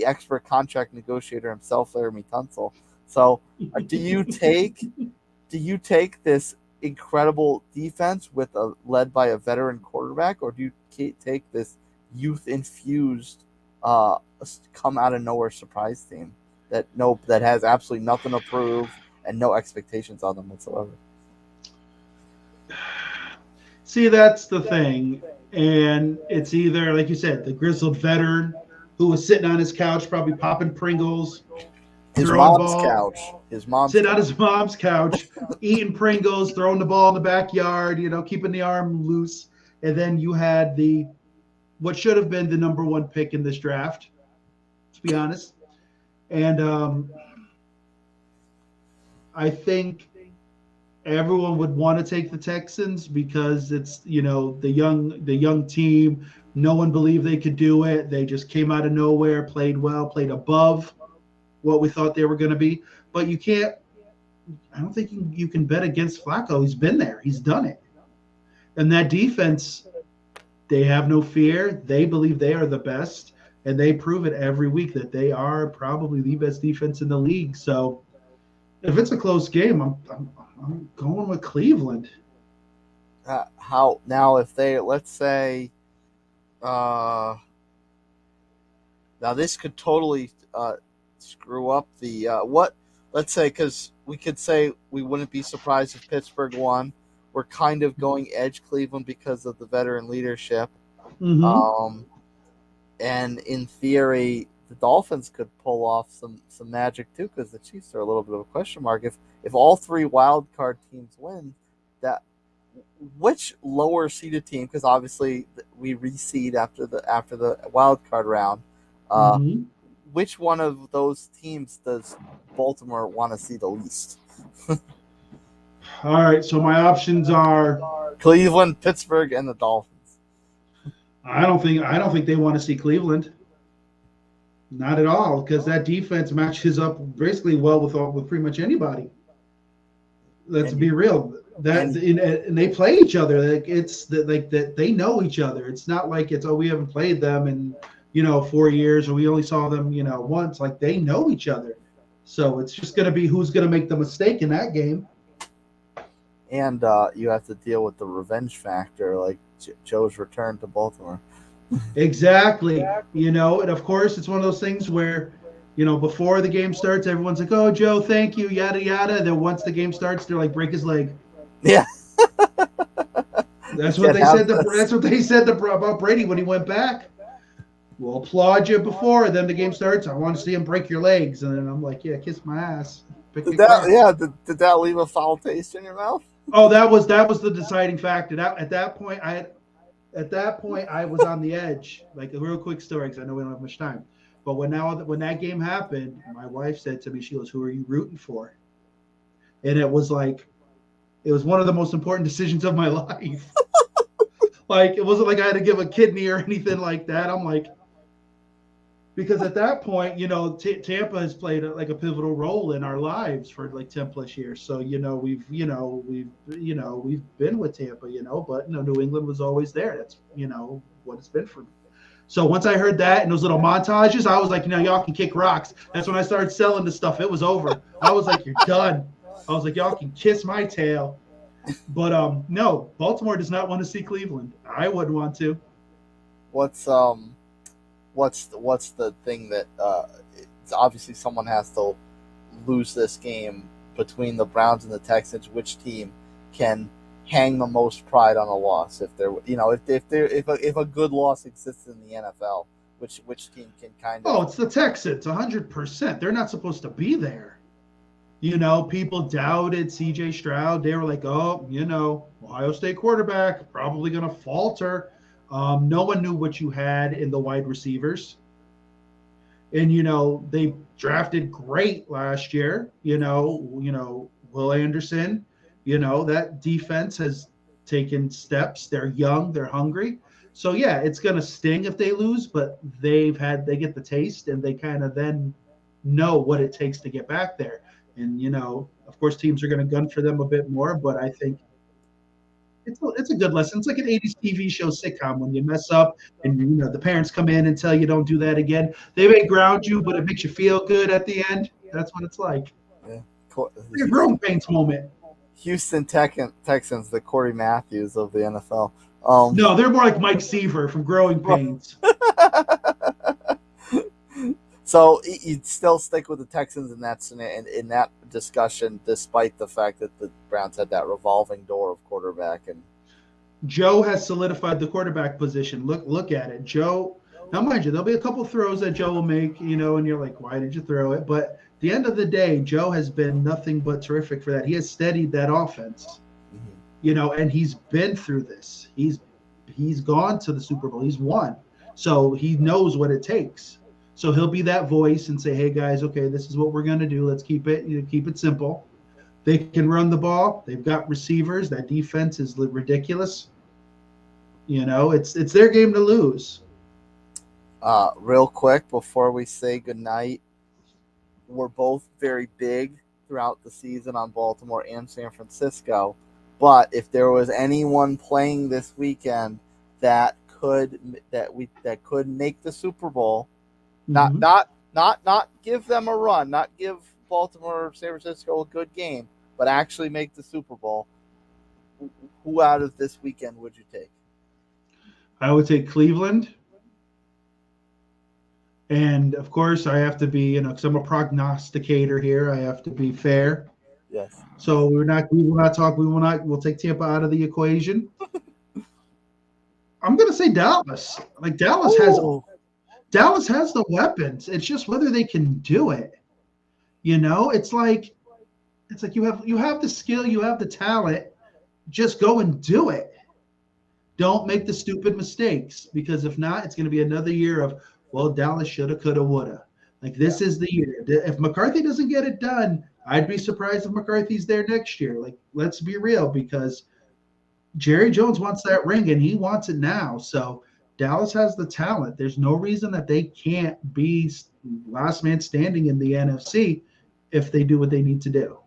expert contract negotiator himself, Laramie Tunsil. So, do you take this incredible defense with led by a veteran quarterback, or do you take this youth infused, uh, come out of nowhere surprise team that has absolutely nothing to prove and no expectations on them whatsoever? See, that's the thing. And it's either, like you said, the grizzled veteran who was sitting on his couch, probably popping Pringles, His throwing mom's ball, couch. His mom's sitting on couch. his mom's couch, eating Pringles, throwing the ball in the backyard, keeping the arm loose. And then you had what should have been the number one pick in this draft, to be honest. And I think everyone would want to take the Texans because it's the young team. No one believed they could do it. They just came out of nowhere, played well, played above what we thought they were going to be. But you can't. I don't think you can bet against Flacco. He's been there. He's done it. And that defense, they have no fear. They believe they are the best, and they prove it every week that they are probably the best defense in the league. So if it's a close game, I'm going with Cleveland. How now? If they, let's say, now this could totally screw up the what? Let's say, because we could say we wouldn't be surprised if Pittsburgh won. We're kind of going edge Cleveland because of the veteran leadership. Mm-hmm. And in theory, the Dolphins could pull off some magic too, because the Chiefs are a little bit of a question mark. If all three wild card teams win, that which lower seeded team? Because obviously we reseed after the wild card round. Uh, Mm-hmm. which one of those teams does Baltimore want to see the least? All right. So my options are. Cleveland, Pittsburgh, and the Dolphins. I don't think they want to see Cleveland. Not at all, because that defense matches up basically well with pretty much anybody. Let's And be you, real. and And they play each other. Like it's like that they know each other. It's not like it's we haven't played them in 4 years or we only saw them once. Like they know each other. So it's just going to be who's going to make the mistake in that game. you have to deal with the revenge factor, like Joe's return to Baltimore. Exactly. And of course, it's one of those things where, before the game starts, everyone's like, "Oh, Joe, thank you, yada yada." And then once the game starts, they're like, "Break his leg." Yeah, That's you what can't they have said. That's what they said about Brady when he went back. We'll applaud you before, and then the game starts. I want to see him break your legs, and then I'm like, "Yeah, kiss my ass, pick Did your that? crotch." Yeah, did that leave a foul taste in your mouth? Oh, that was the deciding factor. At that point, I was on the edge. Like a real quick story, because I know we don't have much time. But when that game happened, my wife said to me, she goes, "Who are you rooting for?" And it was one of the most important decisions of my life. Like it wasn't like I had to give a kidney or anything like that. I'm like, because at that point, Tampa has played like a pivotal role in our lives for like 10 plus years. So we've been with Tampa, but New England was always there. That's what it's been for me. So once I heard that and those little montages, I was like, y'all can kick rocks. That's when I started selling the stuff. It was over. I was like, you're done. I was like, y'all can kiss my tail. But no, Baltimore does not want to see Cleveland. I wouldn't want to. What's the thing that it's obviously someone has to lose this game between the Browns and the Texans? Which team can hang the most pride on a loss? If they're if a good loss exists in the NFL, which team can kind Oh, of? it's the Texans, 100%. They're not supposed to be there. People doubted C.J. Stroud. They were like, oh, Ohio State quarterback, probably going to falter. No one knew what you had in the wide receivers. And, they drafted great last year. Will Anderson, that defense has taken steps. They're young, they're hungry. So, yeah, it's going to sting if they lose, but they get the taste and they kind of then know what it takes to get back there. And, of course, teams are going to gun for them a bit more, but I think it's a good lesson. It's like an 80s TV show sitcom when you mess up and the parents come in and tell you don't do that again. They may ground you, but it makes you feel good at the end. That's what it's like. Yeah. Like a growing pains moment. Houston Texans, the Corey Matthews of the NFL. No, they're more like Mike Seaver from Growing Pains. So you'd still stick with the Texans in that discussion, despite the fact that the Browns had that revolving door of quarterback. And Joe has solidified the quarterback position. Look at it, Joe. Now, mind you, there'll be a couple throws that Joe will make, and you're like, why did you throw it? But at the end of the day, Joe has been nothing but terrific for that. He has steadied that offense, and he's been through this. He's gone to the Super Bowl. He's won, so he knows what it takes. So he'll be that voice and say, hey, guys, okay, this is what we're going to do. Let's keep it simple. They can run the ball. They've got receivers. That defense is ridiculous. It's their game to lose. Real quick, before we say goodnight, we're both very big throughout the season on Baltimore and San Francisco. But if there was anyone playing this weekend that could make the Super Bowl, not give them a run, not give Baltimore or San Francisco a good game, but actually make the Super Bowl, who out of this weekend would you take? I would take Cleveland. And of course, I have to be, because I'm a prognosticator here, I have to be fair. Yes. So we'll take Tampa out of the equation. I'm going to say Dallas. Like Dallas has the weapons. It's just whether they can do it. It's like you have the skill, you have the talent. Just go and do it. Don't make the stupid mistakes, because if not, it's going to be another year of, well, Dallas shoulda, coulda, woulda. Like this is the year. If McCarthy doesn't get it done, I'd be surprised if McCarthy's there next year. Like, let's be real, because Jerry Jones wants that ring and he wants it now. So Dallas has the talent. There's no reason that they can't be last man standing in the NFC if they do what they need to do.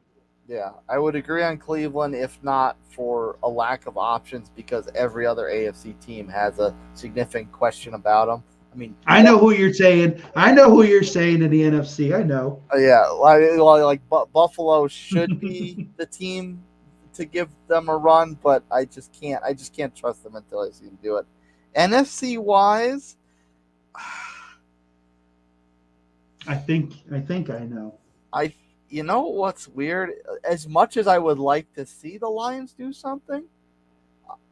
Yeah, I would agree on Cleveland, if not for a lack of options, because every other AFC team has a significant question about them. I know who you're saying. I know who you're saying in the NFC. I know. Yeah, like Buffalo should be the team to give them a run, but I just can't trust them until I see them do it. NFC wise, I think I know. You know what's weird? As much as I would like to see the Lions do something,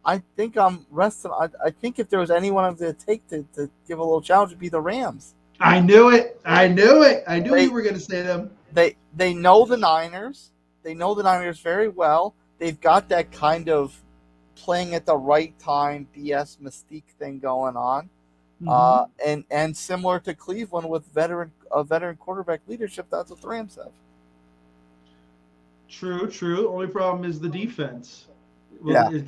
I think I'm resting. I think if there was anyone I'm going to take to give a little challenge, it'd be the Rams. I knew it. I knew you were going to say them. They know the Niners. They know the Niners very well. They've got that kind of playing at the right time BS mystique thing going on. And similar to Cleveland with veteran quarterback leadership, that's what the Rams have. True. Only problem is the defense. Well, yeah.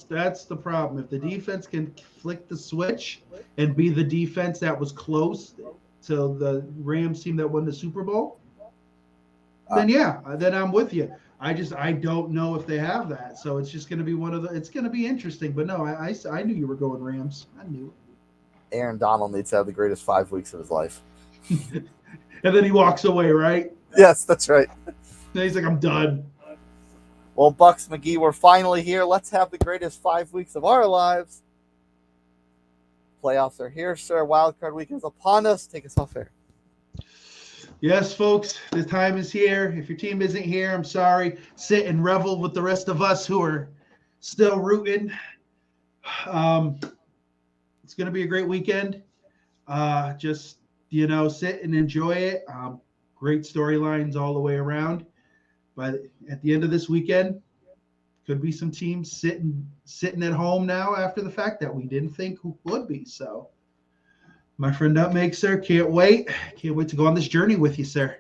That's the problem. If the defense can flick the switch and be the defense that was close to the Rams team that won the Super Bowl, then I'm with you. I don't know if they have that. So it's just going to be it's going to be interesting. But no, I knew you were going Rams. I knew it. Aaron Donald needs to have the greatest 5 weeks of his life. And then he walks away, right? Yes, that's right. Then he's like, I'm done. Well, Buccs McGee, we're finally here. Let's have the greatest 5 weeks of our lives. Playoffs are here, sir. Wildcard week is upon us. Take us off air. Yes, folks, the time is here. If your team isn't here, I'm sorry. Sit and revel with the rest of us who are still rooting. It's going to be a great weekend. Just, sit and enjoy it. Great storylines all the way around. But at the end of this weekend, could be some teams sitting at home now after the fact that we didn't think would be. So, my friend Upmaker, sir, can't wait. Can't wait to go on this journey with you, sir.